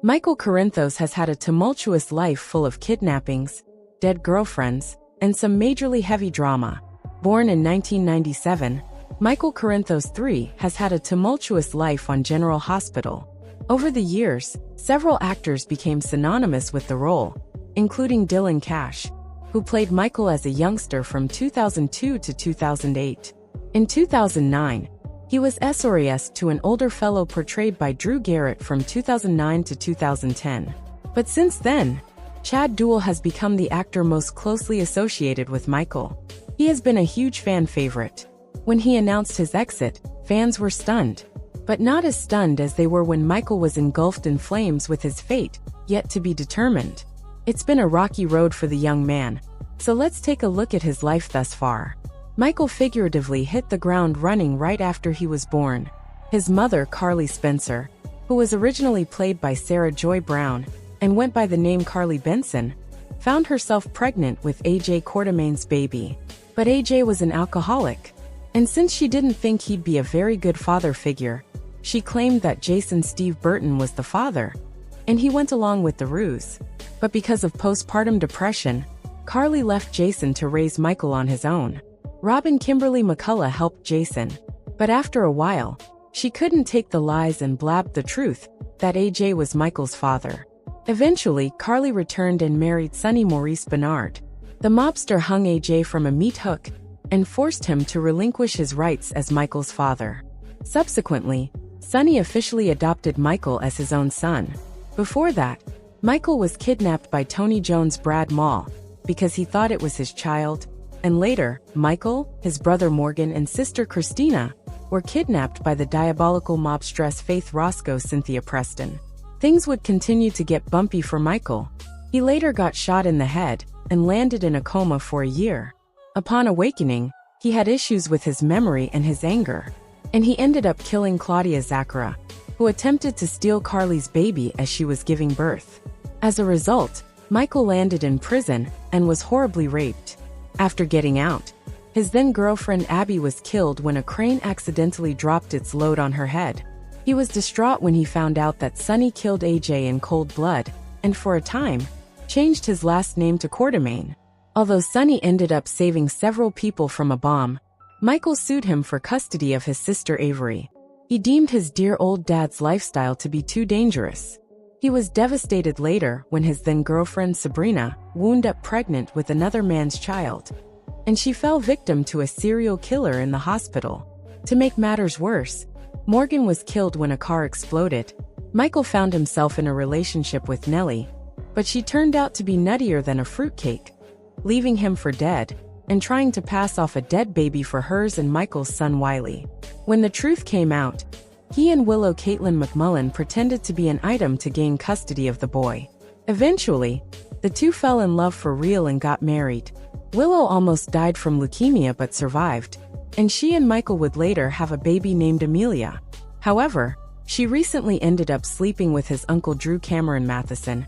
Michael Corinthos has had a tumultuous life full of kidnappings, dead girlfriends, and some majorly heavy drama. Born in 1997, Michael Corinthos III has had a tumultuous life on General Hospital. Over the years, several actors became synonymous with the role, including Dylan Cash, who played Michael as a youngster from 2002 to 2008. In 2009, he was SORES to an older fellow portrayed by Drew Garrett from 2009 to 2010. But since then, Chad Duell has become the actor most closely associated with Michael. He has been a huge fan favorite. When he announced his exit, fans were stunned. But not as stunned as they were when Michael was engulfed in flames with his fate yet to be determined. It's been a rocky road for the young man, so let's take a look at his life thus far. Michael figuratively hit the ground running right after he was born. His mother, Carly Spencer, who was originally played by Sarah Joy Brown and went by the name Carly Benson, found herself pregnant with AJ Quartermain's baby. But AJ was an alcoholic, and since she didn't think he'd be a very good father figure, she claimed that Jason Steve Burton was the father, and he went along with the ruse. But because of postpartum depression, Carly left Jason to raise Michael on his own. Robin Kimberly McCullough helped Jason, but after a while, she couldn't take the lies and blabbed the truth that AJ was Michael's father. Eventually, Carly returned and married Sonny Maurice Bernard. The mobster hung AJ from a meat hook and forced him to relinquish his rights as Michael's father. Subsequently, Sonny officially adopted Michael as his own son. Before that, Michael was kidnapped by Tony Jones' Brad Mall because he thought it was his child, and later, Michael, his brother Morgan and sister Christina were kidnapped by the diabolical mobstress Faith Roscoe Cynthia Preston. Things would continue to get bumpy for Michael. He later got shot in the head and landed in a coma for a year. Upon awakening, he had issues with his memory and his anger, and he ended up killing Claudia Zachara, who attempted to steal Carly's baby as she was giving birth. As a result, Michael landed in prison and was horribly raped. After getting out, his then-girlfriend Abby was killed when a crane accidentally dropped its load on her head. He was distraught when he found out that Sonny killed AJ in cold blood, and for a time, changed his last name to Quartermain. Although Sonny ended up saving several people from a bomb, Michael sued him for custody of his sister Avery. He deemed his dear old dad's lifestyle to be too dangerous. He was devastated later when his then-girlfriend Sabrina wound up pregnant with another man's child, and she fell victim to a serial killer in the hospital. To make matters worse, Morgan was killed when a car exploded. Michael found himself in a relationship with Nellie, but she turned out to be nuttier than a fruitcake, leaving him for dead and trying to pass off a dead baby for hers and Michael's son Wiley. When the truth came out, he and Willow Caitlin McMullen pretended to be an item to gain custody of the boy. Eventually, the two fell in love for real and got married. Willow almost died from leukemia but survived, and she and Michael would later have a baby named Amelia. However, she recently ended up sleeping with his uncle Drew Cameron Matheson,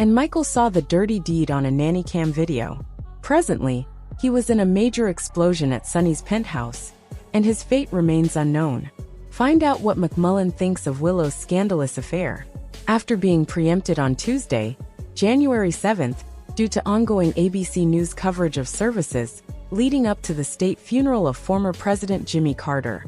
and Michael saw the dirty deed on a nanny cam video. Presently, he was in a major explosion at Sonny's penthouse, and his fate remains unknown. Find out what McMullen thinks of Willow's scandalous affair. After being preempted on Tuesday, January 7th, due to ongoing ABC News coverage of services leading up to the state funeral of former President Jimmy Carter,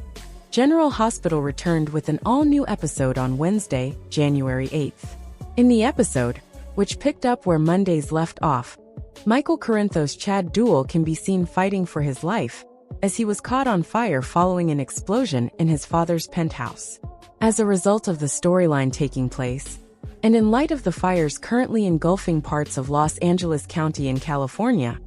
General Hospital returned with an all-new episode on Wednesday, January 8th. In the episode, which picked up where Monday's left off, Michael Corinthos' Chad Duell can be seen fighting for his life, as he was caught on fire following an explosion in his father's penthouse. As a result of the storyline taking place, and in light of the fires currently engulfing parts of Los Angeles County in California,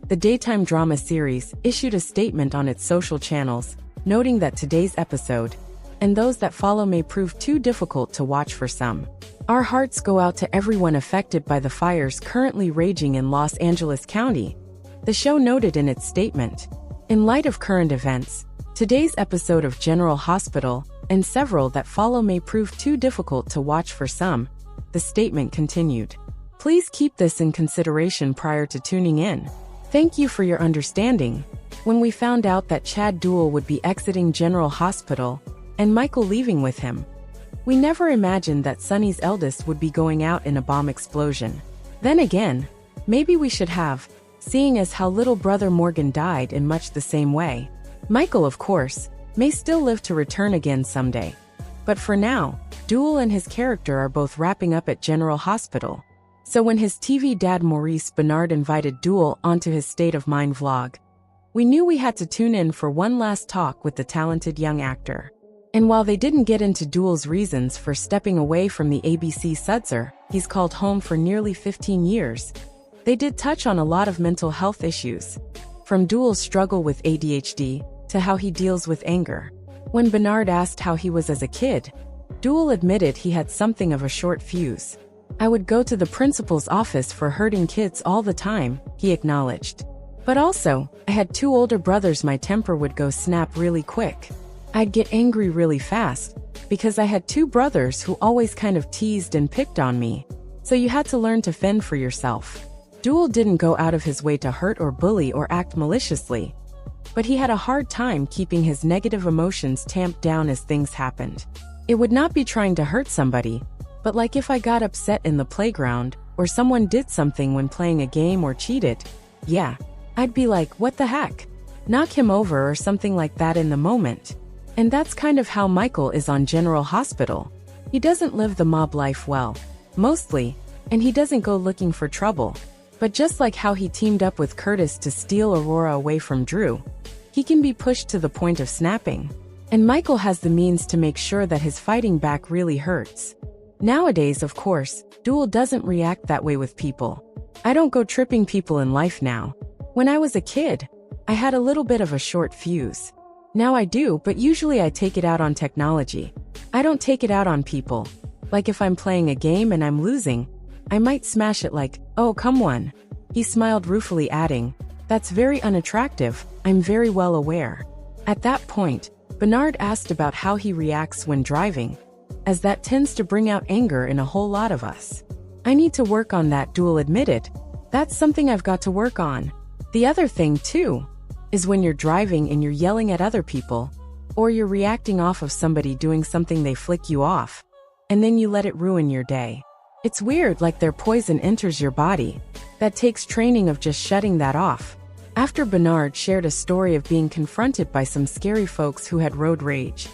the daytime drama series issued a statement on its social channels, noting that today's episode, and those that follow, may prove too difficult to watch for some. Our hearts go out to everyone affected by the fires currently raging in Los Angeles County, the show noted in its statement. In light of current events, today's episode of General Hospital and several that follow may prove too difficult to watch for some, the statement continued. Please keep this in consideration prior to tuning in. Thank you for your understanding. When we found out that Chad Duell would be exiting General Hospital and Michael leaving with him, We never imagined that Sunny's eldest would be going out in a bomb explosion. Then again, maybe we should have, seeing as how little brother Morgan died in much the same way. Michael, of course, may still live to return again someday. But for now, Duel and his character are both wrapping up at General Hospital. So when his TV dad Maurice Bernard invited Duel onto his State of Mind vlog, we knew we had to tune in for one last talk with the talented young actor. And while they didn't get into Duel's reasons for stepping away from the ABC Sudzer he's called home for nearly 15 years, they did touch on a lot of mental health issues, from Duel's struggle with ADHD to how he deals with anger. When Bernard asked how he was as a kid, Duel admitted he had something of a short fuse. "I would go to the principal's office for hurting kids all the time," he acknowledged. "But also, I had 2 older brothers. My temper would go snap really quick. I'd get angry really fast, because I had 2 brothers who always kind of teased and picked on me. So you had to learn to fend for yourself." Duel didn't go out of his way to hurt or bully or act maliciously, but he had a hard time keeping his negative emotions tamped down as things happened. It would not be trying to hurt somebody, but like if I got upset in the playground, or someone did something when playing a game or cheated, yeah, I'd be like, what the heck? Knock him over or something like that in the moment. And that's kind of how Michael is on General Hospital. He doesn't live the mob life well, mostly, and he doesn't go looking for trouble. But just like how he teamed up with Curtis to steal Aurora away from Drew, he can be pushed to the point of snapping. And Michael has the means to make sure that his fighting back really hurts. Nowadays, of course, Duel doesn't react that way with people. I don't go tripping people in life now. When I was a kid, I had a little bit of a short fuse. Now I do, but usually I take it out on technology. I don't take it out on people. Like if I'm playing a game and I'm losing, I might smash it like, "Oh, come on." He smiled ruefully, adding, "That's very unattractive, I'm very well aware." At that point, Bernard asked about how he reacts when driving, as that tends to bring out anger in a whole lot of us. "I need to work on that," Duel admitted. "That's something I've got to work on." The other thing, too, is when you're driving and you're yelling at other people, or you're reacting off of somebody doing something they flick you off, and then you let it ruin your day. It's weird, like their poison enters your body. That takes training of just shutting that off. After Bernard shared a story of being confronted by some scary folks who had road rage,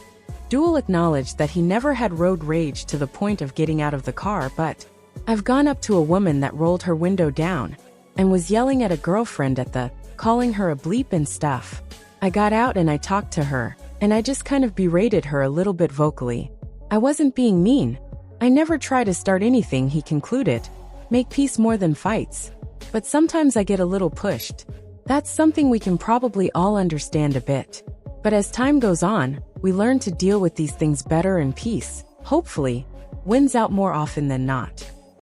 Duel acknowledged that he never had road rage to the point of getting out of the car, but, "I've gone up to a woman that rolled her window down and was yelling at a girlfriend at the, calling her a bleep and stuff. I got out and I talked to her, and I just kind of berated her a little bit vocally. I wasn't being mean. I never try to start anything," he concluded. "Make peace more than fights. But sometimes I get a little pushed. That's something we can probably all understand a bit. But as time goes on, we learn to deal with these things better, and peace, hopefully, wins out more often than not."